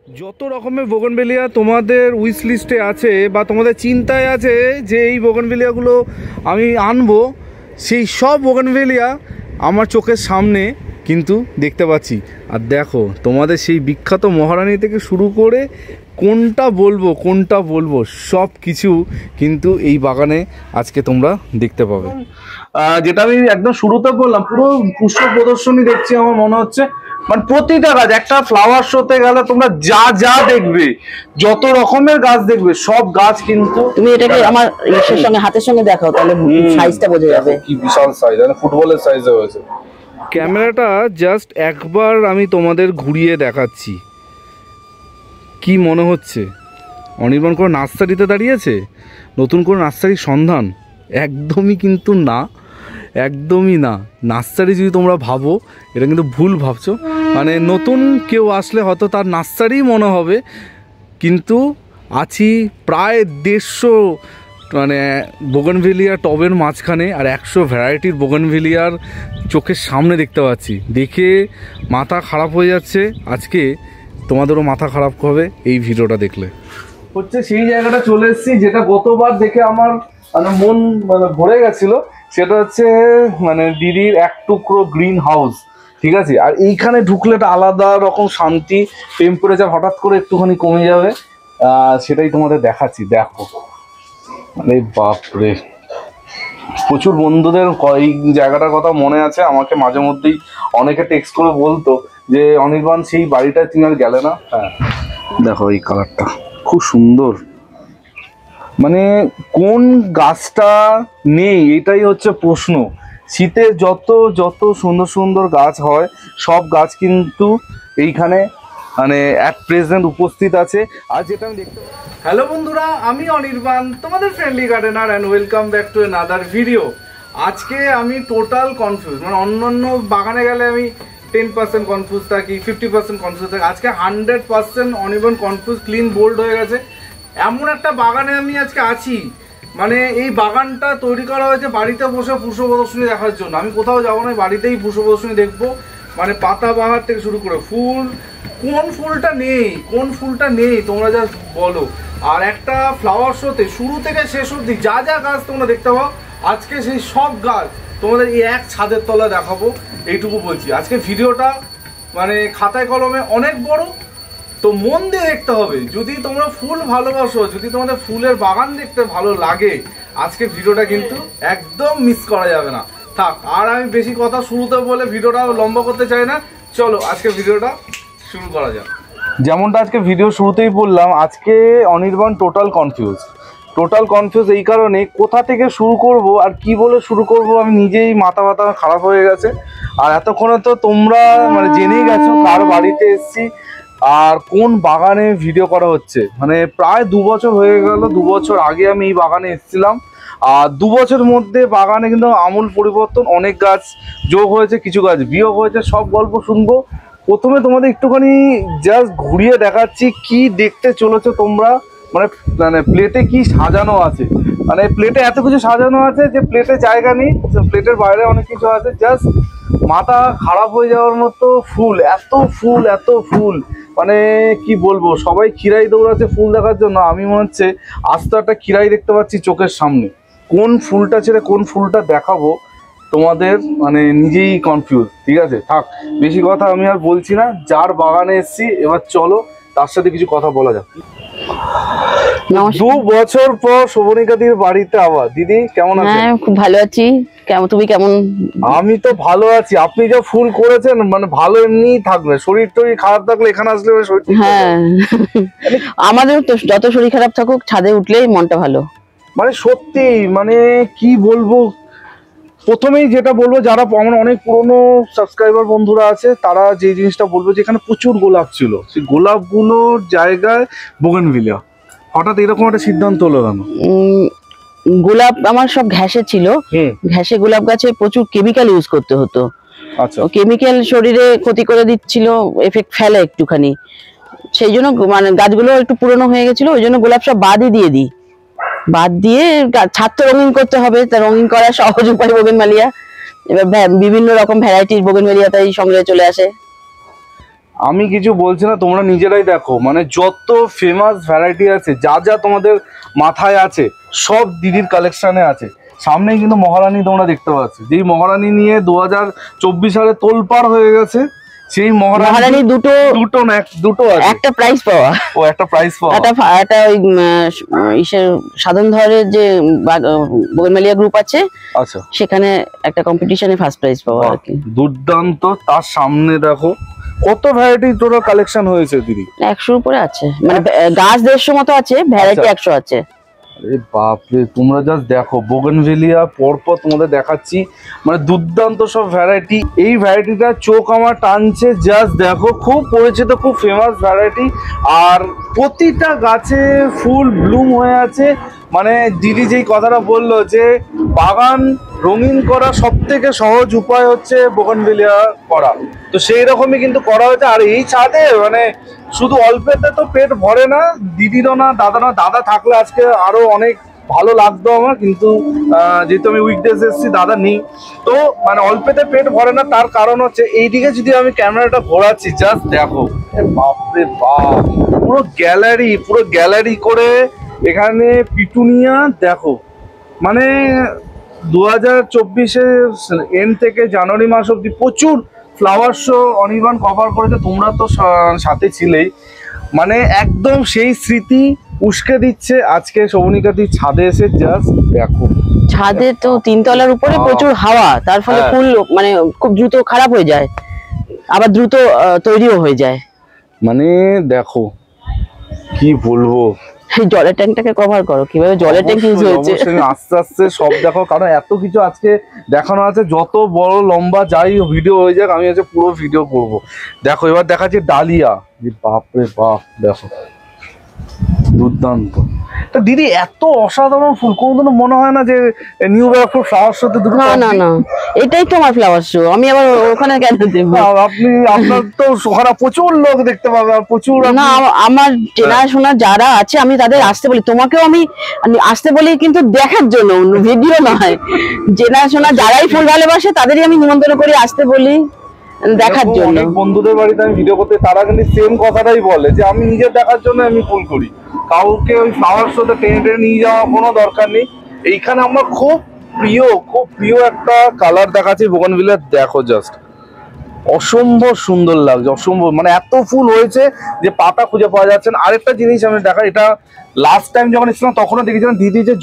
যত রকমের বোগনভেলিয়া তোমাদের উইশ লিস্টে আছে বা তোমাদের চিন্তায় আছে যে এই বোগনভেলিয়াগুলো আমি আনবো, সেই সব বোগনভেলিয়া আমার চোখের সামনে কিন্তু দেখতে পাচ্ছি। আর দেখো, তোমাদের সেই বিখ্যাত মহারানী থেকে শুরু করে কোনটা বলবো সব কিছু কিন্তু এই বাগানে আজকে তোমরা দেখতে পাবে। যেটা আমি একদম শুরুতে বললাম, পুরো পুষ্প প্রদর্শনী দেখছি। আমার মনে হচ্ছে মানে প্রতিটা গাছ, একটা ফ্লাওয়ার শোতে গেলে তোমরা যা যা দেখবে, যত রকমের গাছ দেখবে, সব গাছ কিন্তু তুমি এটাকে আমার ইসের সঙ্গে হাতের সঙ্গে দেখাও, তাহলে সাইজটা বোঝা যাবে। কি বিশাল সাইজ, মানে ফুটবলের সাইজে হয়েছে। ক্যামেরাটা জাস্ট একবার আমি তোমাদের ঘুরিয়ে দেখাচ্ছি। কি মনে হচ্ছে অনির্বাণ কোনো নার্সারিতে দাঁড়িয়েছে, নতুন কোনো নার্সারির সন্ধান? একদমই কিন্তু না, একদমই না। নার্সারি যদি তোমরা ভাবো, এটা কিন্তু ভুল ভাবছো। মানে নতুন কেউ আসলে হয়তো তার নার্সারি মনে হবে, কিন্তু আছি প্রায় 150 মানে বোগনভেলিয়া টবের মাঝখানে, আর 100 ভ্যারাইটির বোগনভেলিয়ার চোখের সামনে দেখতে পাচ্ছি। দেখে মাথা খারাপ হয়ে যাচ্ছে। আজকে তোমাদেরও মাথা খারাপ হবে এই ভিডিওটা দেখলে। হচ্ছে সেই জায়গাটা চলে এসেছি যেটা গতবার দেখে আমার মানে মন মানে ভরে গেছিল। সেটা হচ্ছে মানে দিদির এক টুকরো গ্রিন হাউস, ঠিক আছে। আর এইখানে ঢুকলে একটা আলাদা রকম শান্তি, টেম্পারেচার হঠাৎ করে একটুখানি কমে যাবে, সেটাই তোমাদের দেখাচ্ছি। দেখো মানে বাপরে, প্রচুর বন্ধুদের এই জায়গাটার কথা মনে আছে। আমাকে মাঝে মধ্যেই অনেকে টেক্সট করে বলতো যে অনির্বাণ সেই বাড়িটায় তুমি আর গেলে না। হ্যাঁ দেখো এই কালারটা খুব সুন্দর, মানে কোন গাছটা নেই এটাই হচ্ছে প্রশ্ন। শীতে যত যত সুন্দর সুন্দর গাছ হয়, সব গাছ কিন্তু এইখানে মানে অ্যাট প্রেজেন্ট উপস্থিত আছে। আর যেটা আমি দেখতে, হ্যালো বন্ধুরা, আমি অনির্বাণ, তোমাদের friendly gardener, and welcome back to another video. আজকে আমি টোটাল কনফিউজ, মানে অন্যান্য বাগানে গেলে আমি 10% কনফিউজ থাকি, 50% কনফিউজ থাকি। আজকে 100% অনির্বাণ কনফিউজ, ক্লিন বোল্ড হয়ে গেছে। এমন একটা বাগানে আমি আজকে আছি, মানে এই বাগানটা তৈরি করা হয়েছে বাড়িতে বসে পুষ্প প্রদর্শনী দেখার জন্য। আমি কোথাও যাবো না, বাড়িতেই পুষ্প প্রদর্শনী দেখবো। মানে পাতা বাহার থেকে শুরু করে ফুল, কোন ফুলটা নেই তোমরা যা বলো। আর একটা ফ্লাওয়ার শোতে শুরু থেকে শেষ অবধি যা যা গাছ তোমরা দেখতে পাও, আজকে সেই সব গাছ তোমাদের এই এক ছাদের তলা দেখাবো, এইটুকু বলছি। আজকে ভিডিওটা মানে খাতায় কলমে অনেক বড়, তো মন দিয়ে দেখতে হবে। যদি তোমরা ফুল ভালোবাসো, যদি তোমাদের ফুলের বাগান দেখতে ভালো লাগে, আজকে ভিডিওটা কিন্তু একদম মিস করা যাবে না। থাক, আর আমি বেশি কথা শুরুতে বলে ভিডিওটা লম্বা করতে চাই না। চলো আজকে ভিডিওটা শুরু করা যাক। যেমনটা আজকে ভিডিও শুরুতেই বললাম, আজকে অনির্বাণ টোটাল কনফিউজ এই কারণে, কোথা থেকে শুরু করব আর কি বলে শুরু করব আমি নিজেই মাথা খারাপ হয়ে গেছে। আর এতক্ষণে তো তোমরা মানে জেনেই গেছো কার বাড়িতে এসছি আর কোন বাগানে ভিডিও করা হচ্ছে। মানে প্রায় 2 বছর হয়ে গেল, 2 বছর আগে আমি এই বাগানে এসেছিলাম। আর 2 বছরের মধ্যে বাগানে কিন্তু আমূল পরিবর্তন, অনেক গাছ যোগ হয়েছে, কিছু গাছ বিয়োগ হয়েছে। সব গল্প শুনবো। প্রথমে তোমাদের একটুখানি জাস্ট ঘুরিয়ে দেখাচ্ছি কি দেখতে চলেছো তোমরা। মানে প্লেটে কি সাজানো আছে, মানে প্লেটে এত কিছু সাজানো আছে যে প্লেটে জায়গা নেই, প্লেটের বাইরে অনেক কিছু আছে। জাস্ট মাথা খারাপ হয়ে যাওয়ার মতো ফুল, এত ফুল, মানে কি বলবো। সবাই খিরাই দৌড়াচ্ছে ফুল দেখার জন্য, আমি মনে হচ্ছে আস্ত একটা খিরাই দেখতে পাচ্ছি চোখের সামনে। কোন ফুলটা ছেড়ে কোন ফুলটা দেখাবো তোমাদের মানে নিজেই কনফিউজ। ঠিক আছে, থাক, বেশি কথা আমি আর বলছি না। যার বাগানে এসছি এবার চলো তার সাথে কিছু কথা বলা যাক। 2 বছর পর শোভনিকাদির বাড়িতে আবার। দিদি কেমন আছেন? হ্যাঁ, খুব ভালো আছি। তুমি কেমন? আমি তো ভালো আছি। আপনি যা ফুল করেছেন, মানে ভালো এমনিই থাকবে। শরীর টরীর খারাপ থাকলে এখানে আসলে শরীর, হ্যাঁ আমাদের তো যত শরীর খারাপ থাকুক, ছাদে উঠলেই মনটা ভালো। মানে সত্যি, মানে কি বলবো। প্রথমেই যেটা বলবো, যারা আমার অনেক পুরনো সাবস্ক্রাইবার বন্ধুরা আছে, তারা যে জিনিসটা বলবো যে এখানে প্রচুর গোলাপ ছিল, সেই গোলাপগুলোর জায়গায় বোগেনভিলিয়া। হঠাৎ এরকম একটা সিদ্ধান্ত হলো কেন? গোলাপ আমার সব ঘ্যাসে ছিল, ঘ্যাসে গোলাপ গাছে প্রচুর কেমিক্যাল ইউজ করতে হতো। আচ্ছা, কেমিক্যাল শরীরে ক্ষতি করে দিচ্ছিল, এফেক্ট ফেলে একটুখানি। সেই জন্য মানে গাছগুলো একটু পুরনো হয়ে গেছিল, ওই জন্য গোলাপ সব বাদ দিয়ে ছাদ তো রঙিন করতে হবে। তা রঙিন করার সহজ উপায় বোগেনভেলিয়া। এবার বিভিন্ন রকম ভ্যারাইটির বোগেনভেলিয়া তাই সংগ্রহে চলে আসে। আমি কিছু বলছি না, তোমরা নিজেরাই দেখো, মানে যত ফেমাস ভ্যারাইটি আছে, যা যা তোমাদের মাথায় আছে সব দিদির কালেকশানে আছে। সামনেই কিন্তু মহারানী তোমরা দেখতে পাচ্ছ, যেই মহারানী নিয়ে 2024 সালে তোলপাড় হয়ে গেছে। সেই মহারানী দুটো না দুটো আছে, একটা প্রাইজ পাওয়া, ও একটা প্রাইজ পাওয়া, একটা ওই সাধন ধরের যে বোগেনভেলিয়া গ্রুপ আছে, আচ্ছা সেখানে একটা কম্পিটিশনে ফার্স্ট প্রাইজ পাওয়া আর কি। দুর্দান্ত। তার সামনে দেখো কত ভ্যারাইটি তোরা কালেকশন হয়েছে দিদি, 100 উপরে আছে, মানে গাছ 150 মতো আছে, ভ্যারাইটি 100 আছে। আরে বাপরে, তোমরা জাস্ট দেখো বোগেনভেলিয়া পরপর তোমাদের দেখাচ্ছি, মানে দুর্দান্ত সব ভ্যারাইটি। এই ভ্যারাইটিটা চোখ আমার টানছে, জাস্ট দেখো, খুব পরিচিত, খুব ফেমাস ভ্যারাইটি। আর প্রতিটা গাছে ফুল ব্লুম হয়ে আছে। মানে দিদি যেই কথাটা বললো যে বাগান রঙিন করা সব থেকে সহজ উপায় হচ্ছে বোগেনভেলিয়া করা, তো সেই রকমই কিন্তু করা হয়েছে। আর এই ছাদে মানে শুধু অল্পেতে তো পেট ভরে না, দিদিরও না দাদা থাকলে আজকে আরো অনেক ভালো লাগতো আমার, কিন্তু যেহেতু আমি উইকডেজ এসেছি, দাদা নেই, তো মানে অল্পেতে পেট ভরে না। তার কারণ হচ্ছে এইদিকে যদি আমি ক্যামেরাটা ঘোরাচ্ছি, জাস্ট দেখো, বাপরে বাপ, পুরো গ্যালারি করে এখানে পিটুনিয়া দেখো। মানে 2024 এন্ড থেকে জানুয়ারি মাস অব্দি প্রচুর ফ্লাওয়ার শো অনির্বাণ কভার করেছে, তোমরা তো সাথে ছিলেই। মানে একদম সেই স্মৃতি উস্কে দিচ্ছে আজকে শোভনিকাদি ছাদে এসে, জাস্ট দেখো। ছাদে তো 3 তলার উপরে প্রচুর হাওয়া, তার ফলে ফুল মানে খুব দ্রুত খারাপ হয়ে যায়, আবার দ্রুত তৈরিও হয়ে যায়। মানে দেখো কি বলবো, জলের ট্যাঙ্কটাকে কভার করো, কিভাবে জলের ট্যাঙ্ক ইউজ হয়েছে আস্তে আস্তে সব দেখো, কারণ এত কিছু আজকে দেখানো আছে। যত বড় লম্বা যাই ভিডিও হয়ে যাক, আমি আজকে পুরো ভিডিও করব। দেখো এবার দেখাচ্ছি ডালিয়া, বাপরে বাপ, দেখো দুর্দান্ত। তা দিদি এত অসাধারণ ফুল কোনদিনও মনে হয় না যে নিউ ব্যারাকপুর ফ্লাওয়ার শোতে দুটো? না, এটাই তো আমার ফ্লাওয়ার শো, আমি আবার ওখানে কেন দেব? আপনার তো ওখানে প্রচুর লোক দেখতে পাবে, প্রচুর। না, আমার চেনাশোনা যারা আছে আমি তাদের আসতে বলি, তোমাকেও আমি আসতে বলি, কিন্তু দেখার জন্য, ভিডিও নয়। চেনাশোনা যারাই ফুল ভালোবাসে তাদেরই আমি নিমন্ত্রণ করি, আসতে বলি দেখার জন্য। অনেক বন্ধুদের বাড়িতে আমি ভিডিও করতে, তারা কিন্তু সেম কথাটাই বলে যে আমি নিজে দেখার জন্য আমি ফুল করি, কাউকে ওই ফ্লাওয়ার শোতে টেনে নিয়ে যাওয়া কোনো দরকার নেই। এইখানে আমার খুব প্রিয় একটা কালার দেখাচ্ছি বোগেনভিলিয়া, দেখো জাস্ট অসম্ভব সুন্দর লাগছে, অসম্ভব, মানে এত ফুল হয়েছে যে পাতা খুঁজে পাওয়া যাচ্ছে না। আরেকটা জিনিস আমি দেখা, এটা লাস্ট টাইম যখন এসেছিলাম তখনও দেখেছিলাম দিদি, যে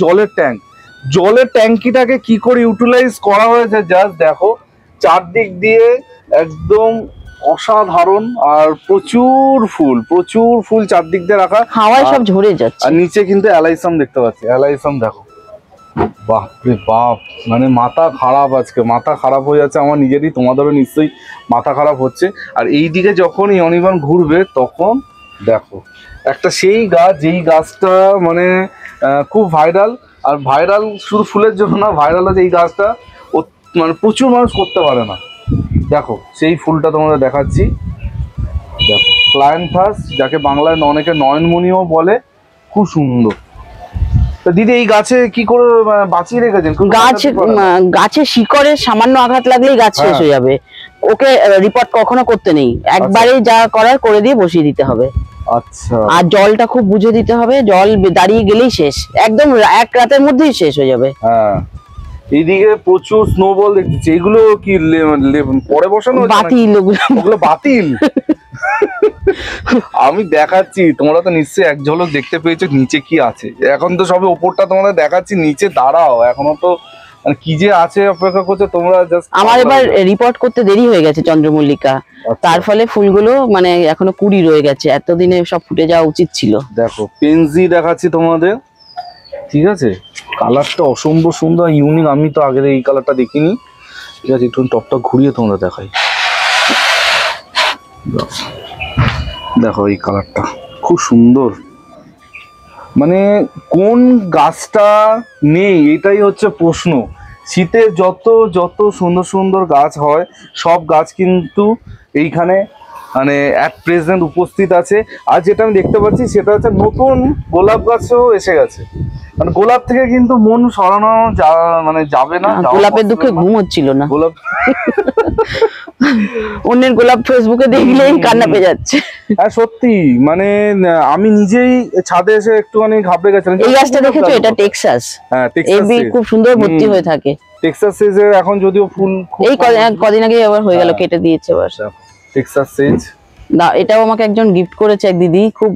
জলের ট্যাঙ্কিটাকে কি করে ইউটিলাইজ করা হয়েছে, জাস্ট দেখো, চারদিক দিয়ে একদম অসাধারণ। আর প্রচুর ফুল চারদিক দিয়ে রাখা, হাওয়ায় সব ঝরে যাচ্ছে। আর নিচে কিন্তু অ্যালাইসাম দেখতে পাচ্ছি, অ্যালাইসাম দেখো, বাপরে বাপ, মানে মাথা খারাপ হয়ে যাচ্ছে আমার নিজেরই, তোমাদেরও নিশ্চয়ই মাথা খারাপ হচ্ছে। আর এই দিকে যখনই অনির্বাণ ঘুরবে তখন দেখো একটা সেই গাছ, যেই গাছটা মানে খুব ভাইরাল। আর ভাইরাল শুধু ফুলের জন্য না, ভাইরাল আছে এই গাছটা, মানে প্রচুর মানুষ করতে পারে না। দেখো সেই ফুলটা তোমাদের দেখাচ্ছি, দেখো ক্লায়েন্থাস, যাকে বাংলায় অনেকে নয়নমণিও বলে, খুব সুন্দর। তো দিদি এই গাছে কি করে বাঁচিয়ে রেখেছেন? গাছে শিকড়ের সামান্য আঘাত লাগলেই গাছ শেষ হয়ে যাবে, ওকে রিপোর্ট কখনো করতে নেই, একবারেই যা করার করে দিয়ে বসিয়ে দিতে হবে। আচ্ছা, আর জলটা খুব বুঝে দিতে হবে, জল দাঁড়িয়ে গেলেই শেষ, একদম এক রাতের মধ্যেই শেষ হয়ে যাবে। হ্যাঁ, এইদিকে প্রচুর স্নোবল দেখছি, এগুলো কি পরে বসানো? ওগুলো বাতিল। আমি দেখাচ্ছি, তোমরা তো নিশ্চয়ই এক ঝলক দেখতে পেয়েছো নিচে কি আছে। এখন তো সবে ওপরটা তোমাদের দেখাচ্ছি, নিচে দাঁড়াও, এখনো তো মানে কি যে আছে অপেক্ষা করছে তোমরা। জাস্ট আমার এবার রিপোর্ট করতে দেরি হয়ে গেছে চন্দ্রমল্লিকা, তার ফলে ফুলগুলো মানে এখনো কুড়ি রয়ে গেছে, এতদিনে সব ফুটে যাওয়া উচিত ছিল। দেখো পেনজি দেখাচ্ছি তোমাদের, ঠিক আছে, কালারটা অসম্ভব সুন্দর, ইউনিক, আমি তো আগে এই কালারটা দেখিনি। ঠিক আছে, একটু টপটা ঘুরিয়ে তোমরা দেখাই, দেখো এই কালারটা খুব সুন্দর। মানে কোন গাছটা নেই এটাই হচ্ছে প্রশ্ন। শীতে যত সুন্দর সুন্দর গাছ হয়, সব গাছ কিন্তু এইখানে মানে অ্যাট প্রেজেন্ট উপস্থিত আছে। আর যেটা আমি দেখতে পাচ্ছি সেটা হচ্ছে নতুন গোলাপ গাছও এসে গেছে। মানে গোলাপ থেকে কিন্তু মন সরানো মানে যাবে না। গোলাপের দুঃখে ঘুম হচ্ছিল না। গোলাপ অন্যের গোলাপ ফেসবুকে দেখলেই কান্না পেয়ে যাচ্ছে। হ্যাঁ সত্যি, মানে আমি নিজেই ছাদে এসে একটুখানি ঘাবড়ে গেছিলাম। এই গাছটা দেখেছো? এটা টেক্সাস। হ্যাঁ টেক্সাস, খুব সুন্দর ভর্তি হয়ে থাকে। টেক্সাস সেজের এখন যদিও ফুল এই কদিন আগে আবার হয়ে গেল, কেটে দিয়েছে আবার। টেক্সাস সেজ না, এটাও আমাকে একজন গিফট করেছে এক দিদি, খুব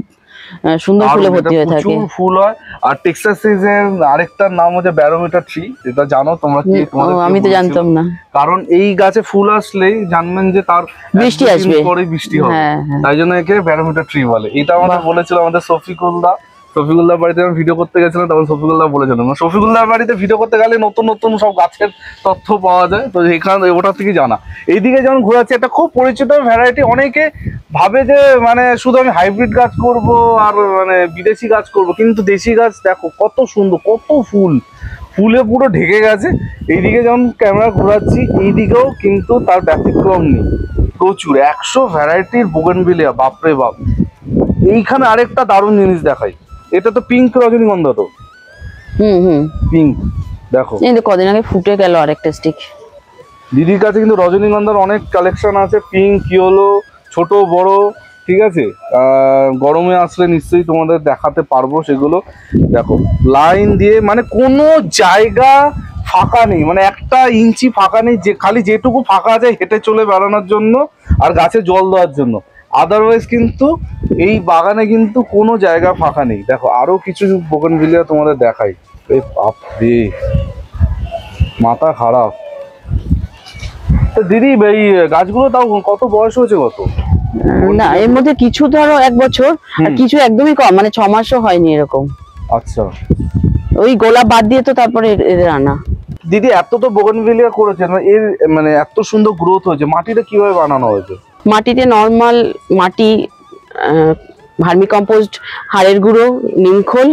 সুন্দর ফুলে ভর্তি হয়ে থাকে, প্রচুর ফুল হয়। আর টেক্সাস সিজের আরেকটার নাম হচ্ছে ব্যারোমিটার ট্রি, এটা জানো তোমরা কি? আমি তো জানতাম না। কারণ এই গাছে ফুল আসলেই জানবেন যে তার বৃষ্টি আসবে, পরে বৃষ্টি হবে, তাই জন্য একে ব্যারোমিটার ট্রি বলে। এটা আমাদের বলেছিল আমাদের শফিকুলদার বাড়িতে আমি ভিডিও করতে গেছিলাম, তখন শফিকুলদা বলেছিলাম শফিকুলদার বাড়িতে ভিডিও করতে গেলে নতুন নতুন সব গাছের তথ্য পাওয়া যায়, তো এখানে ওটা থেকে জানা। এইদিকে যেমন ঘোরাচ্ছে একটা খুব পরিচিত ভ্যারাইটি, অনেকে ভাবে যে মানে শুধু আমি হাইব্রিড গাছ করব আর মানে বিদেশি গাছ করব, কিন্তু দেশি গাছ দেখো কত সুন্দর, কত ফুলে পুরো ঢেকে গেছে। এইদিকে যেমন ক্যামেরা ঘোরাচ্ছি, এইদিকেও কিন্তু তার ব্যতিক্রম নেই, প্রচুর 100 ভ্যারাইটির বোগেনভিলিয়া, বাপরে বাপ। এইখানে আরেকটা দারুণ জিনিস দেখাই, এটা তো পিঙ্ক রজনীগন্ধা, তো পিঙ্ক দেখো, কদিন আগে ফুটে গেল আরেকটা স্টিক। দিদির কাছে কিন্তু রজনীগন্ধার অনেক কালেকশন আছে, পিঙ্ক, ইয়েলো, ছোট বড়, ঠিক আছে। গরমে আসলে নিশ্চয়ই তোমাদের দেখাতে পারবো সেগুলো। দেখো লাইন দিয়ে, মানে কোনো জায়গা ফাঁকা নেই, মানে 1 ইঞ্চি ফাঁকা নেই, যে খালি যেটুকু ফাঁকা আছে হেঁটে চলে বেড়ানোর জন্য আর গাছে জল দেওয়ার জন্য। আদারওয়াইজ কিন্তু এই বাগানে কিন্তু কোনো জায়গা ফাঁকা নেই। দেখো আরো কিছু বোগেনভিলিয়া তোমাদের দেখাই, বাপরে মাথা খারাপ। তো দিদি এই গাছগুলো তাও কত বয়স হয়েছে? কত না, এর মধ্যে কিছু ধরো 1 বছর, আর কিছু একদমই কম, মানে 6 মাসও হয়নি এরকম। আচ্ছা, ওই গোলাপ বাদ দিয়ে তো তারপরে এদের আনা। দিদি এত তো বোগেনভিলিয়া করেছেন, এর মানে এত সুন্দর গ্রোথ হয়েছে, মাটিটা কিভাবে বানানো হয়েছে? মাটিতে নরমাল মাটি, ভার্মি কম্পোস্ট, হাড়ের গুঁড়ো, নিমখোল,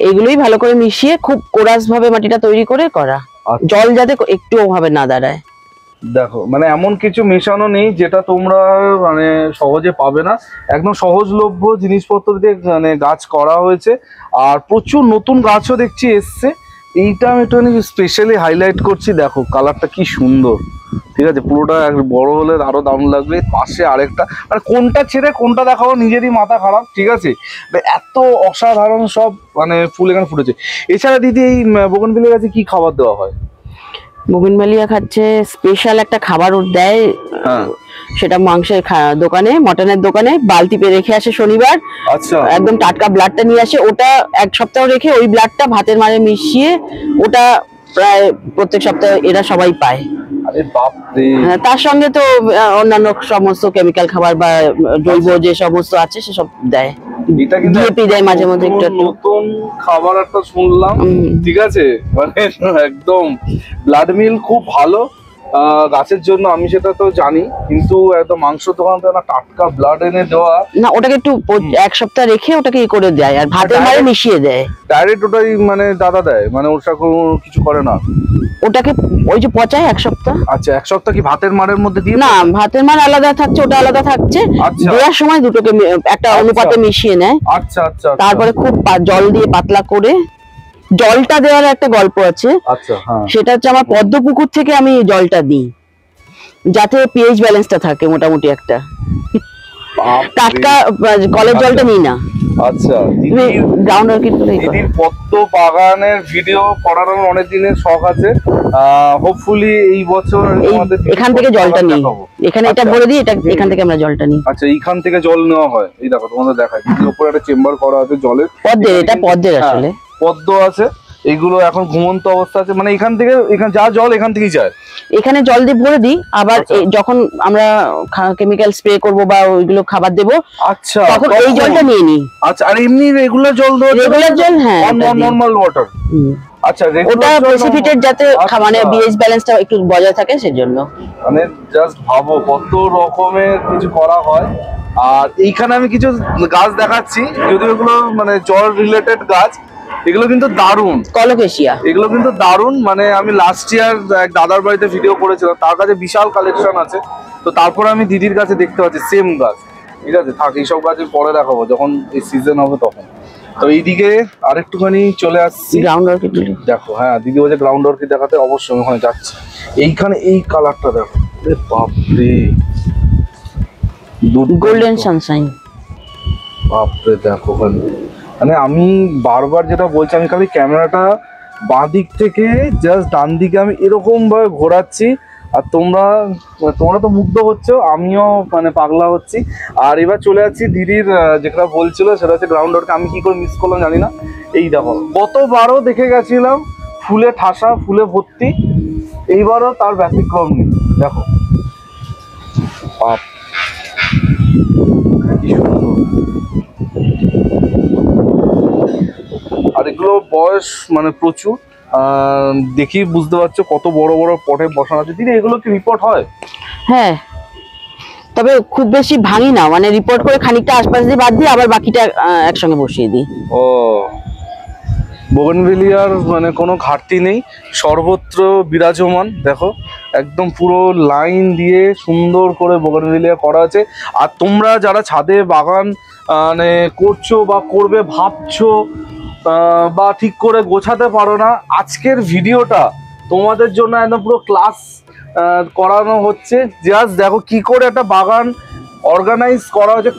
এগুলোই ভালো করে মিশিয়ে খুব কোরাস ভাবে মাটিটা তৈরি করে করা, জল যাতে একটু ভাবে না দাঁড়ায়। দেখো মানে এমন কিছু মেশানো নেই যেটা তোমরা মানে সহজে পাবে না, একদম সহজলভ্য জিনিসপত্র দিয়ে মানে গাছ করা হয়েছে। আর প্রচুর নতুন গাছও দেখছি এসছে, এইটা আমি একটু স্পেশালি হাইলাইট করছি। দেখো কালারটা কি সুন্দর, ঠিক আছে, পুরোটা বড় হলে আরো দারুণ লাগবে। পাশে আরেকটা, মানে কোনটা ছেড়ে কোনটা দেখাবো নিজেরই মাথা খারাপ, ঠিক আছে, এত অসাধারণ সব মানে ফুল এখানে ফুটেছে। এছাড়া দিদি এই বোগেনভিলিয়া গাছে কি খাবার দেওয়া হয়? বোগেনভিলিয়া খাচ্ছে স্পেশাল একটা খাবার ওর দেয়, সেটা মাংসের দোকানে, মটনের দোকানে বালতি পেয়ে রেখে আসে শনিবার। আচ্ছা, একদম টাটকা ব্লাডটা নিয়ে আসে, ওটা 1 সপ্তাহ রেখে ওই ব্লাডটা ভাতের মারে মিশিয়ে ওটা প্রায় প্রত্যেক সপ্তাহে এরা সবাই পায়। আরে বাপ রে, তার সঙ্গে তো অন্যান্য সমস্ত কেমিক্যাল খাবার বা জৈব যে সমস্ত আছে সেসব দেয়, এটা কিন্তু ডিএপি দেয় মাঝে মধ্যে একটু। নতুন খাবার একটা শুনলাম, ঠিক আছে, মানে একদম ব্লাড মিল খুব ভালো গাছের জন্য, আমি সেটা তো জানি, কিন্তু এত মাংস দোকান থেকে না টাটকা ব্লাড এনে দেওয়া না, ওটাকে একটু 1 সপ্তাহ রেখে ওটাকে করে দেয় আর ভাতের মারে মিশিয়ে দেয় ডাইরেক্ট, ওটাই মানে দাদা দেয়, মানে ওর সাথে কিছু করে না, ওটাকে ওই যে পচায় 1 সপ্তাহ। আচ্ছা, 1 সপ্তাহ কি ভাতের মারের মধ্যে দিয়ে? না, ভাতের মার আলাদা থাকছে, ওটা আলাদা থাকছে, দেওয়ার সময় দুটোকে একটা অনুপাতে মিশিয়ে নেয়। আচ্ছা আচ্ছা, তারপরে খুব জল দিয়ে পাতলা করে, জলটা দেওয়ার একটা গল্প আছে। আচ্ছা, হ্যাঁ, সেটা হচ্ছে আমার পদ্মপুকুর থেকে আমি জলটা দিই যাতে পিএইচ ব্যালেন্সটা থাকে মোটামুটি একটা, টাটকা কলের জলটা নিই না। আচ্ছা, গ্রাউন্ড অর্কিড করে দিদির পদ্ম বাগানের ভিডিও করার আমার অনেক দিনের শখ আছে, হোপফুলি এই বছর আমাদের এখান থেকে জলটা নিই, এখানে এটা বলে দিই, এটা এখান থেকে আমরা জলটা নিই। আচ্ছা, এইখান থেকে জল নেওয়া হয়, এই দেখো তোমাদের দেখাই, উপরে একটা চেম্বার করা আছে জলের, পদ্মের, এটা পদ্মের আসলে পদ্ম আছে, এইগুলো এখন ঘুমন্ত অবস্থা আছে, মানে এখান থেকে এখানে যা জল এখান থেকেই যায়, এখানে জল দিয়ে ভরে দিই, আবার যখন আমরা কেমিক্যাল স্প্রে করব বা ওইগুলো খাবার দেব, আচ্ছা, তখন এই জলটা নিয়ে নিই। আচ্ছা, আর এমনি রেগুলার জল দেওয়া, রেগুলার জল, হ্যাঁ, নরমাল ওয়াটার। আচ্ছা, ওটা প্রেসিপিটেট যাতে মানে পিএইচ ব্যালেন্সটা একটু বজায় থাকে সেজন্য। মানে জাস্ট ভাবো কত রকমের কিছু করা হয়। আর এইখানে আমি কিছু গাছ দেখাচ্ছি, যদিও এগুলো মানে জল রিলেটেড গাছ, এগুলো কিন্তু দারুণ, কলোকেশিয়া, এগুলো কিন্তু দারুণ। মানে আমি লাস্ট ইয়ার এক দাদার বাড়িতে ভিডিও করেছিলাম, তার কাছে বিশাল কালেকশন আছে, তো তারপরে আমি দিদির কাছে দেখতে পাচ্ছি সেম গাছ, ঠিক আছে। থাক, এইসব গাছ পরে দেখাবো যখন এই সিজন হবে তখন। তো এইদিকে আরেকটুখানি চলে আসছি গ্রাউন্ড অর্কিড দেখো। হ্যাঁ, দিদি বলছে গ্রাউন্ড অর্কিড দেখাতে, অবশ্যই ওখানে যাচ্ছি। এইখানে এই কালারটা দেখো, বাপরে, গোল্ডেন সানশাইন, বাপরে দেখো। মানে আমি বারবার যেটা বলছি, আমি খালি ক্যামেরাটা বাঁ দিক থেকে জাস্ট ডান দিকে আমি এরকম ভাবে ঘোরাচ্ছি, আর তোমরা তো মুগ্ধ হচ্ছ, আমিও মানে পাগলা হচ্ছি। আর এবার চলে যাচ্ছি দিদির যেটা বলছিল, সেটা হচ্ছে গ্রাউন্ড ওয়ার্ক। আমি কি করে মিস করলাম জানি না। এই দেখো, গতবারও দেখে গেছিলাম ফুলে ঠাসা, ফুলে ভর্তি, এইবারও তার ব্যতিক্রম নেই। দেখো বাপ, কি সুন্দর। আর এগুলো বয়স মানে প্রচুর, দেখি বুঝতে পারছো কত বড় বড় পটে বসানো আছে। দিদি এগুলো কি রিপোর্ট হয়? হ্যাঁ, তবে খুব বেশি ভাঙি না, মানে রিপোর্ট করে খানিকটা আশপাশ দিয়ে বাদ দিয়ে আবার বাকিটা একসঙ্গে বসিয়ে দিই। ও, বোগেনভিলিয়ার মানে কোনো ঘাটতি নেই, সর্বত্র বিরাজমান। দেখো একদম পুরো লাইন দিয়ে সুন্দর করে বোগেনভিলিয়া করা আছে। আর তোমরা যারা ছাদে বাগান মানে করছো বা করবে ভাবছো, বা ঠিক করে গোছাতে পারো না, আজকের ভিডিওটা তোমাদের জন্য একদম পুরো ক্লাস করানো হচ্ছে। জাস্ট দেখো কি করে একটা বাগান অর্গানাইজ করা হচ্ছে।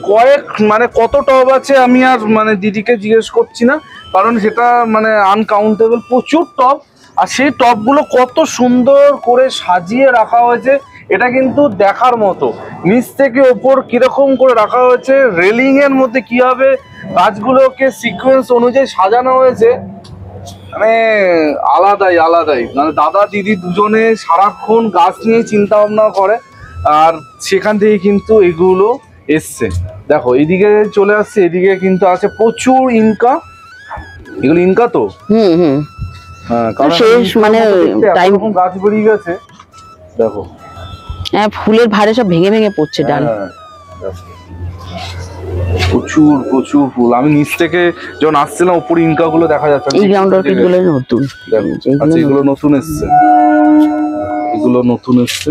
মানে কত টব আছে আমি আর মানে দিদিকে জিজ্ঞেস করছি না, কারণ সেটা মানে আনকাউন্টেবল, প্রচুর টব। আর সেই টবগুলো কত সুন্দর করে সাজিয়ে রাখা হয়েছে, এটা কিন্তু দেখার মতো। নিচ থেকে ওপর কিরকম করে রাখা হয়েছে, রেলিং এর মধ্যে কিভাবে গাছগুলোকে সিকোয়েন্স অনুযায়ী সাজানো হয়েছে, মানে আলাদাই। মানে দাদা দিদি দুজনে সারাক্ষণ গাছ নিয়ে চিন্তা ভাবনা করে, আর সেখান থেকে কিন্তু এগুলো এসছে। দেখো এইদিকে চলে আসছে, এদিকে কিন্তু আছে প্রচুর ইনকা। এগুলো ইনকা তো, হ্যাঁ, মানে টাইম গাছ বেরিয়ে গেছে। দেখো হ্যাঁ, ফুলের ভারে সব ভেঙে ভেঙে পড়ছে ডাল। প্রচুর ফুল। আমি নিচ থেকে যখন আসছিলাম উপরে ইনকা গুলো দেখা যাচ্ছে। এই গ্রাউন্ড অর্কিড গুলো নতুন, আচ্ছা এগুলো নতুন এসছে, এগুলো নতুন এসছে।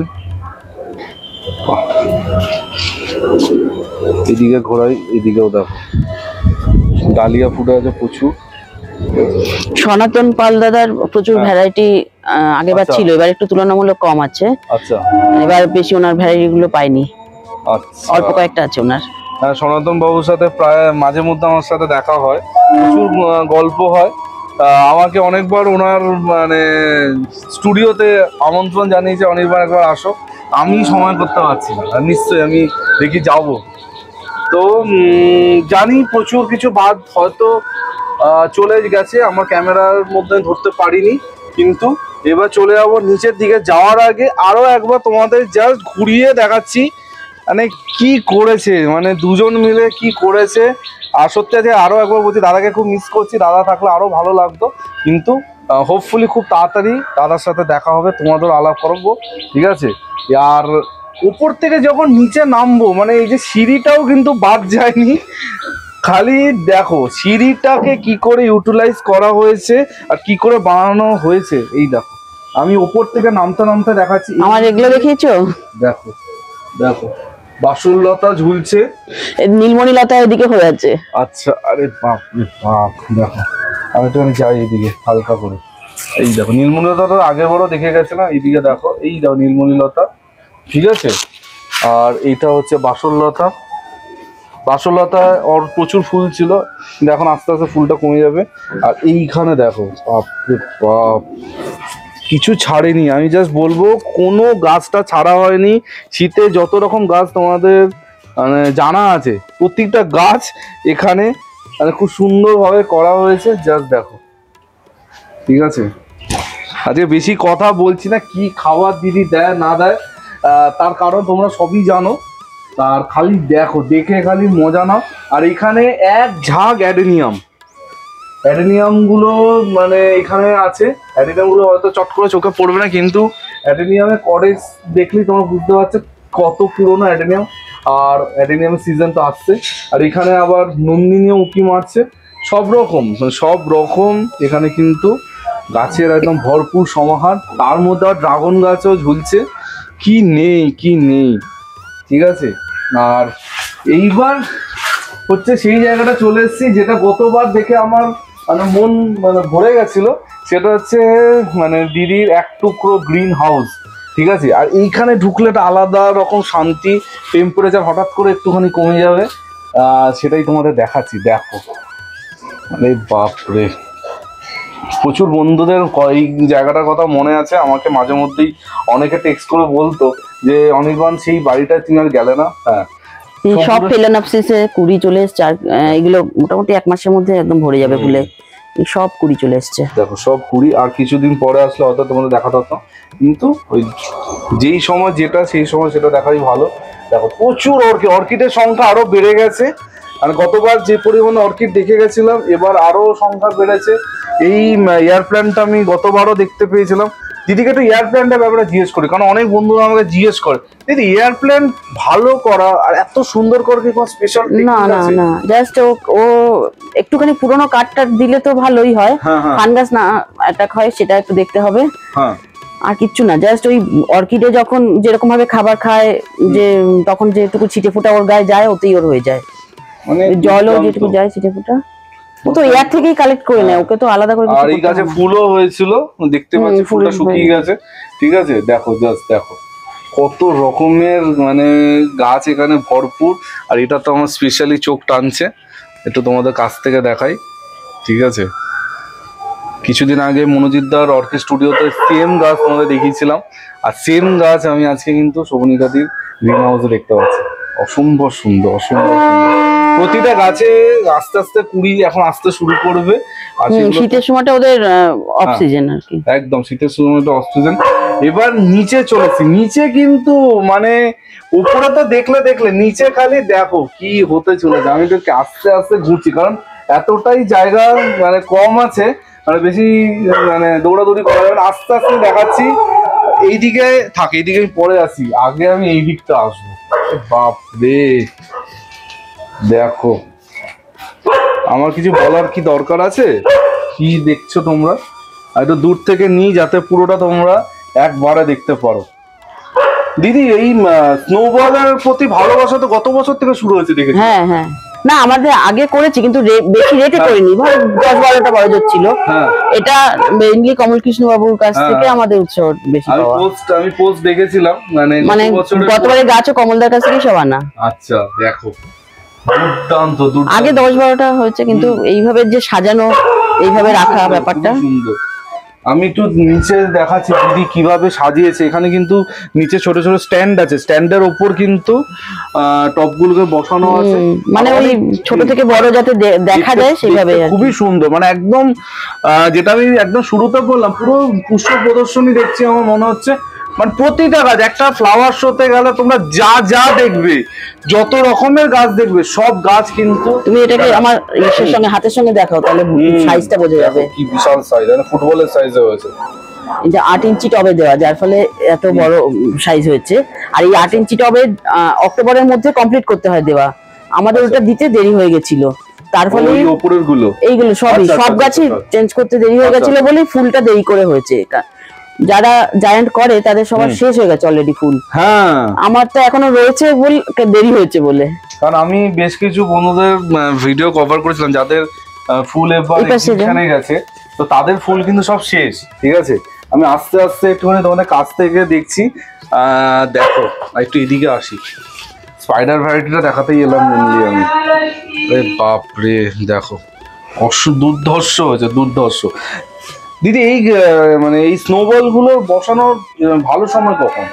এদিকে ঘোরাই, এদিকেও দেখো ডালিয়া ফুটে আছে প্রচুর। সনাতন পাল দাদার প্রচুর ভ্যারাইটি আগেবার ছিল, এবার একটু তুলনামূলক কম আছে। আচ্ছা, এবার বেশি ওনার ভ্যারাইটি গুলো পাইনি, অল্প কয়েকটা আছে ওনার। হ্যাঁ, সনাতন বাবুর সাথে প্রায় মাঝে মধ্যে আমার সাথে দেখা হয়, প্রচুর গল্প হয়। আমাকে অনেকবার ওনার মানে স্টুডিওতে আমন্ত্রণ জানিয়েছে, অনেকবার একবার আসো, আমি সময় করতে পারছি না। নিশ্চয়ই আমি দেখি যাব। তো জানি প্রচুর কিছু বাদ হয়তো চলে গেছে, আমার ক্যামেরার মধ্যে ধরতে পারিনি, কিন্তু এবার চলে যাবো নিচের দিকে। যাওয়ার আগে আরো একবার তোমাদের জাস্ট ঘুরিয়ে দেখাচ্ছি মানে কি করেছে, মানে দুজন মিলে কি করেছে। আর সত্যি আছে, আরো একবার বলছি দাদাকে খুব মিস করছি, দাদা থাকলে আরো ভালো লাগতো, কিন্তু হোপফুলি খুব তাড়াতাড়ি দাদার সাথে দেখা হবে, তোমাদের আলাপ করবো, ঠিক আছে। আর উপর থেকে যখন নিচে নামবো, মানে এই যে সিঁড়িটাও কিন্তু বাদ যায়নি, খালি দেখো সিঁড়িটাকে কি করে ইউটিলাইজ করা হয়েছে আর কি করে বানানো হয়েছে। এই দেখো আমি উপর থেকে নামতে দেখাচ্ছি, আমার এগুলো দেখিয়েছো, দেখো দেখো বাসুললতা ঝুলছে, নীলমণি লতা এদিকে হয়ে আছে। আচ্ছা, আরে বাপ রে বাপ, দেখো আমি একটুখানি যাই এদিকে হালকা করে। এই দেখো নীলমণি লতা আগের বড় দেখে গেছে না, এইদিকে দেখো, এই দেখো নীলমণি লতা, ঠিক আছে। আর এইটা হচ্ছে বাসুললতা। বাসুললতায় ওর প্রচুর ফুল ছিল, কিন্তু এখন আস্তে আস্তে ফুলটা কমে যাবে। আর এইখানে দেখো বাপ রে বাপ, কিছু ছাড়েনি। আমি জাস্ট বলবো কোনো গাছটা ছাড়া হয়নি। শীতে যত রকম গাছ তোমাদের মানে জানা আছে, প্রত্যেকটা গাছ এখানে মানে খুব সুন্দরভাবে করা হয়েছে। জাস্ট দেখো, ঠিক আছে। আজকে বেশি কথা বলছি না, কি খাবার দিদি দেয় না দেয় তার কারণ তোমরা সবই জানো। তার খালি দেখো, দেখে খালি মজা নাও। আর এখানে এক ঝাঁক অ্যাডেনিয়াম গুলো মানে এখানে আছে। অ্যাডেনিয়াম গুলো হয়তো চট করে চোখে পড়বে না, কিন্তু অ্যাডেনিয়ামের করেজ দেখলেই তোমরা বুঝতে পারছো কত পুরোনো অ্যাডেনিয়াম। আর অ্যাডেনিয়ামের সিজন তো আসছে। আর এখানে আবার নন্দিনীও উঁকি মারছে, সব রকম এখানে কিন্তু গাছের একদম ভরপুর সমাহার। তার মধ্যে আর ড্রাগন গাছও ঝুলছে, কি নেই। ঠিক আছে। আর এইবার হচ্ছে সেই জায়গাটা চলে এসেছি যেটা গতবার দেখে আমার মানে মন মানে ভরে গেছিল, সেটা হচ্ছে মানে দিদির এক টুকরো গ্রিন হাউস। ঠিক আছে, আর এইখানে ঢুকলে একটা আলাদা রকম শান্তি, টেম্পারেচার হঠাৎ করে একটুখানি কমে যাবে, সেটাই তোমাদের দেখাচ্ছি। দেখো মানে বাপরে, প্রচুর বন্ধুদের এই জায়গাটার কথা মনে আছে, আমাকে মাঝে মধ্যেই অনেকে টেক্সট করে বলতো যে অনির্বাণ সেই বাড়িটায় তুমি আর গেলে না। হ্যাঁ, সব ফেলেনাপসিসে কুড়ি চলে এসছে, আর এগুলো মোটামুটি 1 মাসের মধ্যে একদম ভরে যাবে ফুলে, সব কুড়ি চলে এসছে। দেখো সব কুড়ি, আর কিছুদিন পরে আসলে হয়তো তোমাদের দেখাতে হতো, কিন্তু ওই যেই সময় যেটা সেই সময় সেটা দেখাই ভালো। দেখো প্রচুর অর্কিডের সংখ্যা আরো বেড়ে গেছে, আর গতবার যে পরিমাণে অর্কিড দেখে গেছিলাম এবার আরো সংখ্যা বেড়েছে। এই এয়ার প্ল্যান্টটা আমি গতবারও দেখতে পেয়েছিলাম। দিদিকে একটু এয়ার প্ল্যান্টের ব্যাপারে জিজ্ঞেস করি, কারণ অনেক বন্ধুরা আমাকে জিজ্ঞেস করে দিদি এয়ার প্ল্যান্ট ভালো করা আর এত সুন্দর করে কি কোনো স্পেশাল? না না না, জাস্ট ও একটুখানি পুরনো কাঠটা দিলে তো ভালোই হয়, ফাঙ্গাস না অ্যাটাক হয় সেটা একটু দেখতে হবে। হ্যাঁ, আর কিচ্ছু না, জাস্ট ওই অর্কিডে যখন যেরকম ভাবে খাবার খায় যে তখন যেটুকু ছিটে ফোটা ওর গায়ে যায় ওতেই ওর হয়ে যায়, মানে জলও যেটুকু যায় ছিটে ফোটা ও তো এয়ার থেকেই কালেক্ট করে নেয়, ওকে তো আলাদা করে। আর এই গাছে ফুলও হয়েছিল দেখতে পাচ্ছি, ফুলটা শুকিয়ে গেছে। ঠিক আছে, দেখো জাস্ট দেখো কত রকমের মানে গাছ এখানে ভরপুর। আর এটা তো আমার স্পেশালি চোখ টানছে, একটু তোমাদের কাছ থেকে দেখাই। ঠিক আছে, কিছুদিন আগে মনোজিৎদার অর্কিড স্টুডিওতে সেম গাছ তোমাদের দেখিয়েছিলাম, আর সেম গাছ আমি আজকে কিন্তু শোভনিকাদির গ্রিন হাউসে দেখতে পাচ্ছি। অসম্ভব সুন্দর, অসম্ভব সুন্দর। প্রতিটা গাছে আস্তে আস্তে কুড়ি এখন আসতে শুরু করবে, আর শীতের সময়টা ওদের অক্সিজেন আর কি, একদম শীতের সময়টা অক্সিজেন। এবার নিচে চলেছি, নিচে কিন্তু মানে উপরে তো দেখলে নিচে খালি দেখো কি হতে চলেছে। আমি তো আস্তে আস্তে ঘুরছি, কারণ এতটাই জায়গা মানে কম আছে, মানে বেশি মানে দৌড়াদৌড়ি করা যাবে না। আস্তে আস্তে দেখাচ্ছি। এইদিকে থাকে, এইদিকে আমি পরে আসি, আগে আমি এই দিকটা আসবো। বাপ রে, দেখো আমার কিছু বলার কি দরকার আছে? কি দেখছো তোমরা? একটু দূর থেকে নিই যাতে পুরোটা তোমরা একবারে দেখতে পারো। দিদি এই স্নোবলের প্রতি ভালোবাসা তো গত বছর থেকে শুরু হয়েছে দেখেছি। হ্যাঁ হ্যাঁ, না আমাদের আগে করেছি কিন্তু বেশি রেটে করিনি, ধর 10-12টা বড় ছিল। এটা মেইনলি কমল কৃষ্ণ বাবুর কাছ থেকে আমাদের উৎসাহ বেশি পাওয়া। আমি পোস্ট দেখেছিলাম, মানে গতবারে গাছও কমলদার কাছ থেকে সব আনা। আচ্ছা, দেখো দুর্দান্ত। আগে 10-12টা হয়েছে, কিন্তু এইভাবে যে সাজানো এইভাবে রাখা ব্যাপারটা সুন্দর। আমি একটু নিচে দেখাচ্ছি দিদি কিভাবে সাজিয়েছে। এখানে কিন্তু নিচে ছোট ছোট স্ট্যান্ড আছে, স্ট্যান্ডের উপর কিন্তু টপগুলোকে বসানো আছে, মানে ওই ছোট থেকে বড় যাতে দেখা যায় সেভাবে। খুবই সুন্দর, মানে একদম যেটা আমি একদম শুরুতে বললাম পুরো পুষ্প প্রদর্শনী দেখছি আমার মনে হচ্ছে। মানে প্রতিটা গাছ, একটা ফ্লাওয়ার শোতে গেলে তোমরা যা যা দেখবে, যত রকমের গাছ দেখবে, সব গাছ কিন্তু তুমি এটাকে আমার ইসের সঙ্গে হাতের সঙ্গে দেখাও, তাহলে সাইজটা বোঝা যাবে। কি বিশাল সাইজ, মানে ফুটবলের সাইজে হয়েছে। এই যে 8 ইঞ্চি টবে দেওয়া, যার ফলে এত বড় সাইজ হয়েছে। আর এই 8 ইঞ্চি টবে অক্টোবরের মধ্যে কমপ্লিট করতে হয় দেওয়া, আমাদের ওটা দিতে দেরি হয়ে গেছিল, তার ফলে এইগুলো সব গাছই চেঞ্জ করতে দেরি হয়ে গেছিল বলে ফুলটা দেরি করে হয়েছে। এটা যারা জায়ান্ট করে তাদের সবার শেষ হয়ে গেছে অলরেডি ফুল। হ্যাঁ, আমার তো এখনো রয়েছে বলে দেরি হয়েছে বলে। কারণ আমি বেশ কিছু বন্ধুদের ভিডিও কভার করেছিলাম যাদের ফুল এখানে গেছে, তো তাদের ফুল কিন্তু সব শেষ। ঠিক আছে, আমি আস্তে আস্তে একটুখানি তোমাদের কাছ থেকে দেখছি। দেখো একটু এদিকে আসি, স্পাইডার ভ্যারাইটিটা দেখাতেই এলাম মেনলি আমি। বাপ রে, দেখো দুর্ধর্ষ হয়েছে, দুর্ধর্ষ। দিদি এই মানে এই স্নোবল গুলো বসানোর ভালো সময় কখন?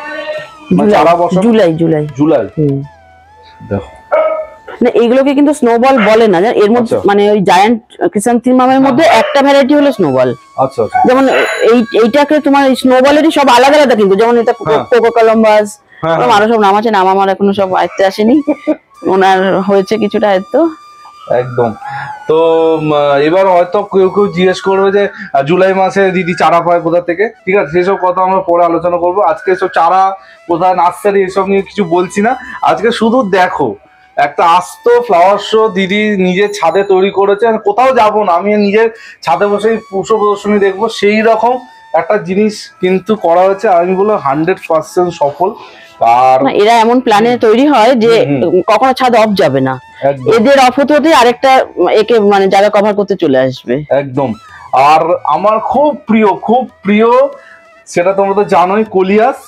জুলাই জুলাই জুলাই। দেখো না, এইগুলোকে কিন্তু স্নোবল বলে না, এর মধ্যে মানে ওই জায়ান্ট ক্রিসান্থেমামের মধ্যে একটা ভ্যারাইটি হলো স্নোবল। আচ্ছা আচ্ছা, যেমন এইটাকে তোমার স্নোবলেরই সব আলাদা আলাদা, কিন্তু যেমন এটা কোকো কলম্বাস, আরো সব নাম আছে, নাম আমার এখনো সব আয়ত্তে আসেনি, ওনার হয়েছে কিছুটা আয়ত্ত। একদম। তো এবার হয়তো কেউ কেউ জিজ্ঞেস করবে যে জুলাই মাসে দিদি চারা পায় কোথা থেকে। ঠিক আছে, সেসব কথা আমরা পরে আলোচনা করবো। আজকে সব চারা কোথায়, নার্সারি, এসব নিয়ে কিছু বলছি না। আজকে শুধু দেখো একটা আস্ত ফ্লাওয়ার শো দিদি নিজের ছাদে তৈরি করেছে। কোথাও যাব না, আমি নিজের ছাদে বসে পুষ্প প্রদর্শনী দেখবো, সেই রকম একটা জিনিস কিন্তু করা হচ্ছে, আমি বলবো 100% সফল। আর এরা এমন প্ল্যানে তৈরি হয় যে কখনো ছাদ অফ যাবে না, এদের অফ হতে হতে আরেকটা একে মানে জায়গা কভার করতে চলে আসবে একদম। আর আমার খুব প্রিয় সেটা তোমরা তো জানোই, কলিয়াস।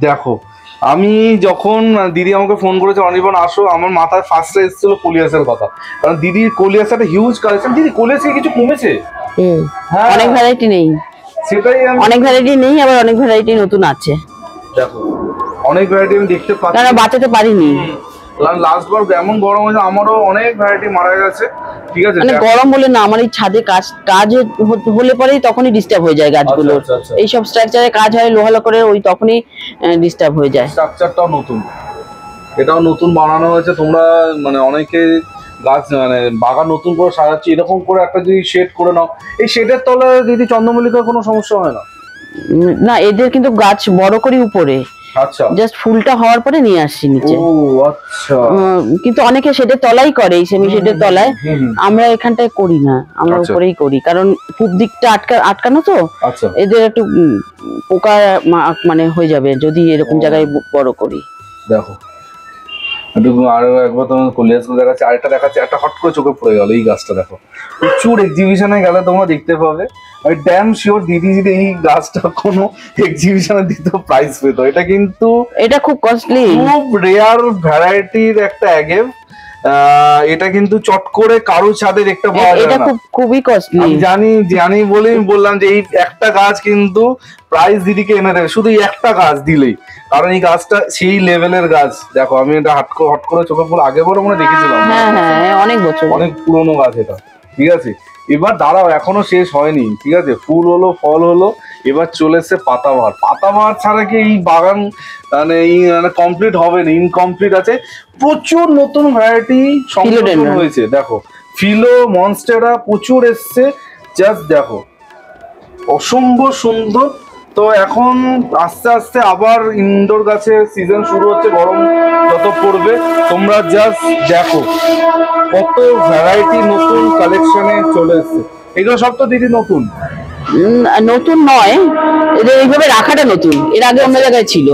দেখো আমি যখন দিদি আমাকে ফোন করেছে অনির্বাণ আসো, আমার মাথায় ফার্স্টে এসেছিল কলিয়াসের কথা, কারণ দিদির কলিয়াস একটা হিউজ কালেকশন। দিদি কলিয়াসে কিছু কমেছে? হ্যাঁ, অনেক ভ্যারাইটি নেই, সেটাই অনেক ভ্যারাইটি নেই, আবার অনেক ভ্যারাইটি নতুন আছে। দেখো অনেক ভ্যারাইটি আমি দেখতে পাচ্ছি, তারা বাঁচাতে পারিনি। লাস্ট বার এমন গরম হয়েছে, আমারও অনেক ভ্যারাইটি মারা গেছে। ঠিক আছে, মানে গরম বলে না, আমার এই ছাদে কাজ হলে পরেই তখনই ডিস্টার্ব হয়ে যায় গাছগুলোর। এইসব স্ট্রাকচারে কাজ হয় লোহালো করে, ওই তখনই ডিস্টার্ব হয়ে যায়। স্ট্রাকচারটাও নতুন, এটাও নতুন বানানো হয়েছে। তোমরা মানে অনেকে গাছ মানে বাগান নতুন করে সাজাচ্ছি, এরকম করে একটা যদি শেড করে নাও, এই শেডের তলায় দিদি চন্দ্রমল্লিকার কোনো সমস্যা হয় না? না, এদের কিন্তু গাছ বড় করি উপরে, আচ্ছা, জাস্ট ফুলটা হওয়ার পরে নিয়ে আসছি নিচে। ও আচ্ছা। কিন্তু অনেকে শেডের তলাই করে, এই সেমি শেডের তলায়। আমরা এখানটায় করি না, আমরা উপরেই করি, কারণ খুব দিকটা আটকানো তো। আচ্ছা, এদের একটু পোকা মানে হয়ে যাবে যদি এরকম জায়গায় বড় করি। দেখো আরো একবার তোমার কলিয়াস দেখাচ্ছে, আরেকটা দেখাচ্ছে, একটা হট করে চোখে পড়ে গেল এই গাছটা। দেখো প্রচুর এক্সিবিশনে গেলে তোমরা দেখতে পাবে। আমি ড্যাম শিওর দিদি যদি এই গাছটা কোনো এক্সিবিশনে দিত প্রাইস পেত। এটা খুব কস্টলি, খুব রেয়ার ভ্যারাইটির একটা অ্যাগেভ। এটা কিন্তু চট করে কারো ছাদে দেখতে পাওয়া যায় না, খুবই কস্টলি। জানি বলে বললাম যে এই একটা গাছ কিন্তু প্রাইস দিদিকে এনে দেবে, শুধু এই একটা গাছ দিলেই, কারণ এই গাছটা সেই লেভেলের গাছ। দেখো আমি এটা হট করে চোখে পড়ে, আগে বড় মনে দেখেছিলাম, অনেক বছর, অনেক পুরনো গাছ এটা। ঠিক আছে, এবার দাঁড়াও, এখনো শেষ হয়নি। ঠিক আছে, ফুল হলো, ফল হলো, এবার চলে এসছে পাতাবাহার ছাড়া কি এই বাগান মানে কমপ্লিট হবে না, ইনকমপ্লিট আছে। প্রচুর নতুন ভ্যারাইটি সংযোজন হয়েছে। দেখো ফিলো, মনস্টেরা প্রচুর এসছে, জাস্ট দেখো অসম্ভব সুন্দর। তো এখন আস্তে আস্তে আবার ইনডোর গাছের সিজন শুরু হচ্ছে, গরম যত পড়বে। তোমরা জাস্ট দেখো কত ভ্যারাইটি নতুন কালেকশনে চলে এসছে। এগুলো সব তো দিদি নতুন নয়, এদের এইভাবে রাখাটা নতুন, এর আগে অন্য জায়গায় ছিল।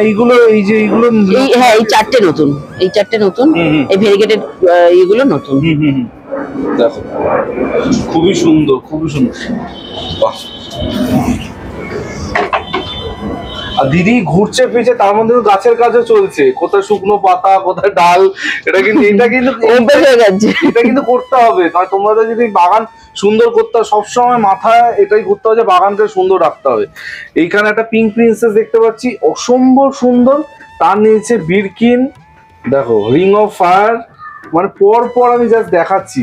এইগুলো এই চারটে নতুন, এই ভেরিগেটেড এইগুলো নতুন। দেখো খুবই সুন্দর, আর দিদি ঘুরছে ফিরছে, তার মধ্যে গাছের কাজও চলছে, কোথায় শুকনো পাতা, কোথায় ডাল। এটা কিন্তু এটা কিন্তু করতে হবে, কারণ তোমাদের যদি বাগান সুন্দর করতে হয়, সবসময় মাথায় এটাই করতে হবে যে বাগানকে সুন্দর রাখতে হবে। এইখানে একটা পিঙ্ক প্রিন্সেস দেখতে পাচ্ছি, অসম্ভব সুন্দর। তার নিচে বিরকিন, দেখো রিং অফ ফায়ার, মানে পর আমি জাস্ট দেখাচ্ছি,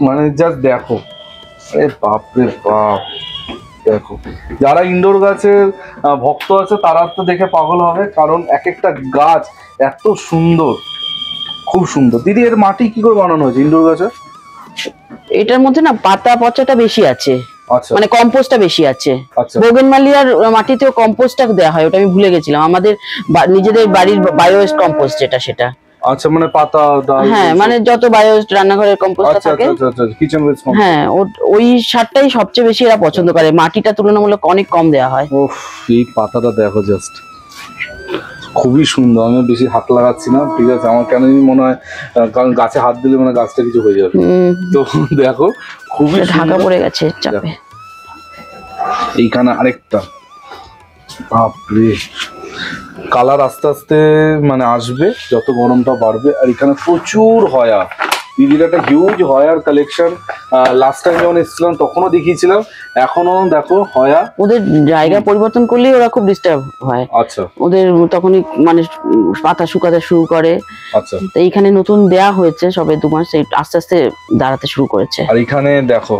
মানে জাস্ট দেখো, আরে বাপরে বাপ। দেখো যারা ইনডোর গাছের ভক্ত আছে তারা তো দেখে পাগল হবে, কারণ এক একটা গাছ এত সুন্দর, খুব সুন্দর। দিদি এর মাটি কি করে বানানো হয়েছে ইনডোর গাছের? এটার মধ্যে না পাতা পচাটা বেশি আছে, মানে কম্পোস্টটা বেশি আছে। বোগেনভেলিয়ার মাটিতেও কম্পোস্টটা দেওয়া হয়, ওটা আমি ভুলে গেছিলাম। আমাদের নিজেদের বাড়ির বায়ো ওয়েস্ট কম্পোস্ট যেটা, সেটা আচ্ছা, মানে পাতা, হ্যাঁ, মানে যত বায়ো ওয়েস্ট রান্নাঘরের কম্পোস্টটা থাকে, কিচেন ওয়েস্ট, হ্যাঁ, ওই সারটাই সবচেয়ে বেশি এরা পছন্দ করে। মাটিটা তুলনামূলক অনেক কম দেওয়া হয়। ওফ, এই পাতাটা দেখো জাস্ট, খুবই সুন্দর। আমি বেশি হাত লাগাচ্ছি না, ঠিক আছে? আমার কেন মনে হয়, কারণ গাছে হাত দিলে মানে গাছটা কিছু হয়ে যাবে। তো দেখো খুবই ঢাকা পড়ে গেছে চাপে। এইখানে আরেকটা, বাপরে, কালার আস্তে আস্তে মানে আসবে যত গরমটা বাড়বে। আর এখানে প্রচুর হয়া, দিদির একটা হিউজ হয়ার কালেকশন। লাস্ট টাইম যখন এসেছিলাম তখনও দেখিয়েছিলাম, এখনো দেখো হয়া। ওদের জায়গা পরিবর্তন করলেই ওরা খুব ডিস্টার্ব হয়। আচ্ছা, ওদের তখনই মানে পাতা শুকাতে শুরু করে। আচ্ছা, তো এইখানে নতুন দেয়া হয়েছে সবে 2 মাস, আস্তে আস্তে দাঁড়াতে শুরু করেছে। আর এখানে দেখো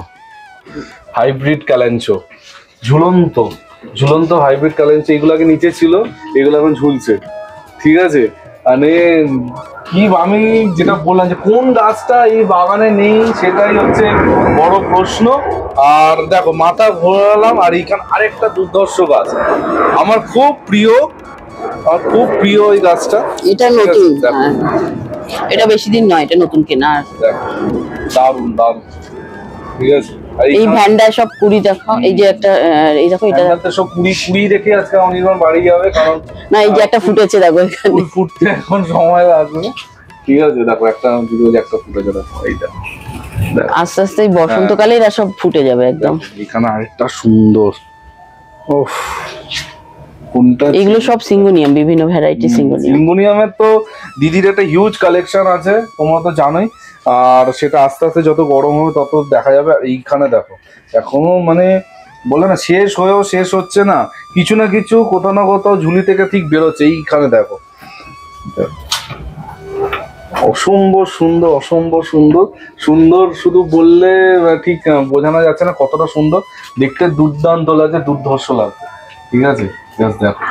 হাইব্রিড ক্যালেঞ্চো, ঝুলন্ত হাইব্রিড ক্যালেঞ্চো। এগুলো আগে নিচে ছিল, এগুলো এখন ঝুলছে। ঠিক আছে, মানে কি আমি যেটা বললাম যে কোন গাছটা এই বাগানে নেই সেটাই হচ্ছে বড় প্রশ্ন। আর দেখো মাথা ঘোরালাম, আর এইখানে আরেকটা দুর্ধর্ষ গাছ আমার খুব প্রিয়, এই গাছটা। এটা নতুন, এটা বেশি দিন নয়, এটা নতুন কেনা। দারুন, ঠিক আছে। এই ভ্যান্ডায় সব কুড়ি দেখো, এই যে একটা এই দেখো এটা সব কুড়ি দেখে আজকে অনির্বাণ বাড়ি যাবে, কারণ না এই যে একটা ফুটেছে দেখো এখানে, ফুটতে এখন সময় লাগবে। ঠিক আছে দেখো একটা ফুটেছে দেখো, এইটা আস্তে আস্তে বসন্তকালে এরা সব ফুটে যাবে একদম। এখানে আরেকটা সুন্দর, ওফ কোনটা, এগুলো সব সিঙ্গোনিয়াম, বিভিন্ন ভ্যারাইটি সিঙ্গোনিয়ামের তো দিদির একটা হিউজ কালেকশন আছে, তোমরা তো জানোই। আর সেটা আস্তে আস্তে যত গরম হবে তত দেখা যাবে। এইখানে দেখো এখনো মানে বলে না শেষ হয়েও শেষ হচ্ছে না, কিছু না কিছু কোথাও না কোথাও ঝুলি থেকে ঠিক বেরোচ্ছে। এইখানে দেখো অসম্ভব সুন্দর, অসম্ভব সুন্দর, সুন্দর শুধু বললে ঠিক বোঝানো যাচ্ছে না কতটা সুন্দর দেখতে, দুর্দান্ত লাগছে, দুর্ধর্ষ লাগছে। ঠিক আছে দেখো,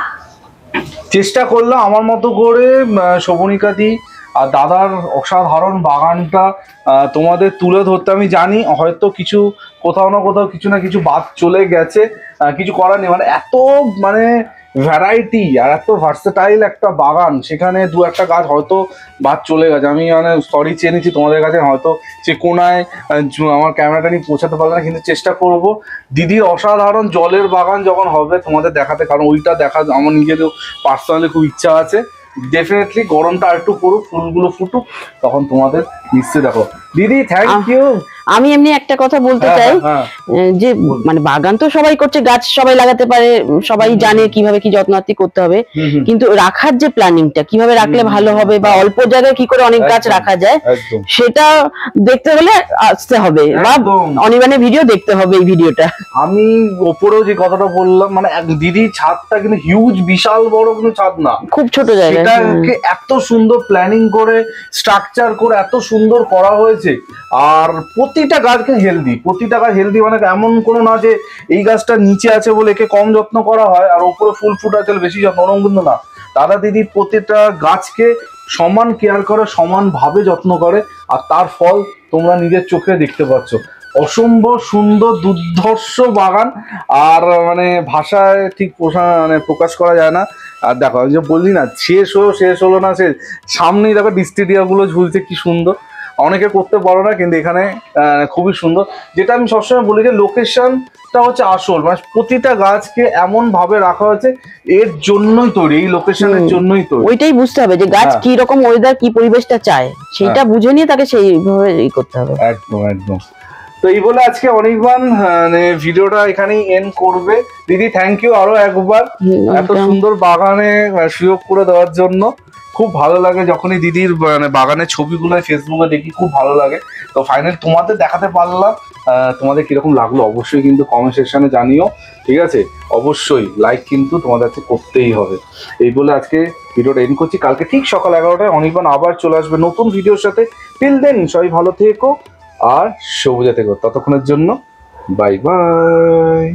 চেষ্টা করলাম আমার মতো করে শোভনিকাদি আর দাদার অসাধারণ বাগানটা তোমাদের তুলে ধরতে। আমি জানি হয়তো কিছু কোথাও না কোথাও কিছু না কিছু বাদ চলে গেছে, কিছু করার নেই, মানে এত মানে ভ্যারাইটি আর এত ভার্সেটাইল একটা বাগান, সেখানে দু একটা গাছ হয়তো বাদ চলে গেছে। আমি মানে সরি চেয়ে নিচ্ছি তোমাদের কাছে, হয়তো সে কোনায় আমার ক্যামেরাটা নিয়ে পৌঁছাতে পারবে না, কিন্তু চেষ্টা করব দিদির অসাধারণ জলের বাগান যখন হবে তোমাদের দেখাতে, কারণ ওইটা দেখা আমার নিজেরও পার্সোনালি খুব ইচ্ছা আছে। ডেফিনেটলি গরমটা আর একটু পড়ুক, ফুলগুলো ফুটুক, তখন তোমাদের নিশ্চয়ই দেখো। দিদি থ্যাংক ইউ। আমি এমনি একটা কথা বলতে চাই, যে মানে বাগান তো সবাই করছে, গাছ সবাই লাগাতে পারে, সবাই জানে কিভাবে কি যত্নার্থী করতে হবে, কিন্তু রাখার যে প্ল্যানিংটা কিভাবে রাখলে ভালো হবে বা অল্প জায়গায় কি করে অনেক গাছ রাখা যায়, সেটা দেখতে হলে আসতে হবে বা অনির্বাণের ভিডিও দেখতে হবে। এই ভিডিওটা আমি ওপরেও যে কথাটা বললাম, মানে দিদি ছাদটা কিন্তু হিউজ, বিশাল বড় কিন্তু ছাদ না, খুব ছোট জায়গা, এটাকে এত সুন্দর প্ল্যানিং করে স্ট্রাকচার করে এত সুন্দর করা হয়েছে। আর প্রতিটা গাছকে হেলদি, প্রতিটা গাছ হেলদি, মানে এমন কোনো না যে এই গাছটা নিচে আছে বলে একে কম যত্ন করা হয় আর ওপরে ফুল ফুটা চলে বেশি যত্ন, ওরকম কিন্তু না। দাদা দিদি প্রতিটা গাছকে সমান কেয়ার করে, সমানভাবে যত্ন করে, আর তার ফল তোমরা নিজের চোখে দেখতে পাচ্ছ। অসম্ভব সুন্দর দুর্ধর্ষ বাগান, আর মানে ভাষায় ঠিক মানে প্রকাশ করা যায় না। আর দেখো আমি যে বললি না শেষ হলো না, সে সামনেই দেখো ডিস্টিডিয়াগুলো ঝুলছে, কি সুন্দর। অনেকে করতে পারো না, কিন্তু এখানে খুবই সুন্দর। যেটা আমি সবসময় বলি যে লোকেশনটা হচ্ছে আসল, মানে প্রতিটা গাছকে এমন ভাবে রাখা হয়েছে এর জন্যই তৈরি, এই লোকেশনের জন্যই তৈরি। ওইটাই বুঝতে হবে যে গাছ কি রকম ওয়েদার, কি পরিবেশটা চায়, সেটা বুঝে নিয়ে তাকে সেইভাবে করতে হবে। একদম একদম। তো এই বলে আজকে অনির্বাণ ভিডিওটা এখানেই এন্ড করবে। দিদি থ্যাংক ইউ আরো একবার এত সুন্দর বাগানে সুযোগ করে দেওয়ার জন্য। খুব ভালো লাগে যখনই দিদির মানে বাগানের ছবিগুলো ফেসবুকে দেখি, খুব ভালো লাগে। তো ফাইনালি তোমাদের দেখাতে পারলাম, তোমাদের কিরকম লাগলো অবশ্যই কিন্তু কমেন্ট সেকশনে জানিও। ঠিক আছে, অবশ্যই লাইক কিন্তু তোমাদের কাছে করতেই হবে। এই বলে আজকে ভিডিওটা এন্ড করছি। কালকে ঠিক সকাল 11টায় অনির্বাণ আবার চলে আসবে নতুন ভিডিওর সাথে। টিল দেন সবাই ভালো থেকো আর সবুজে থেকো। ততক্ষণের জন্য বাই বাই।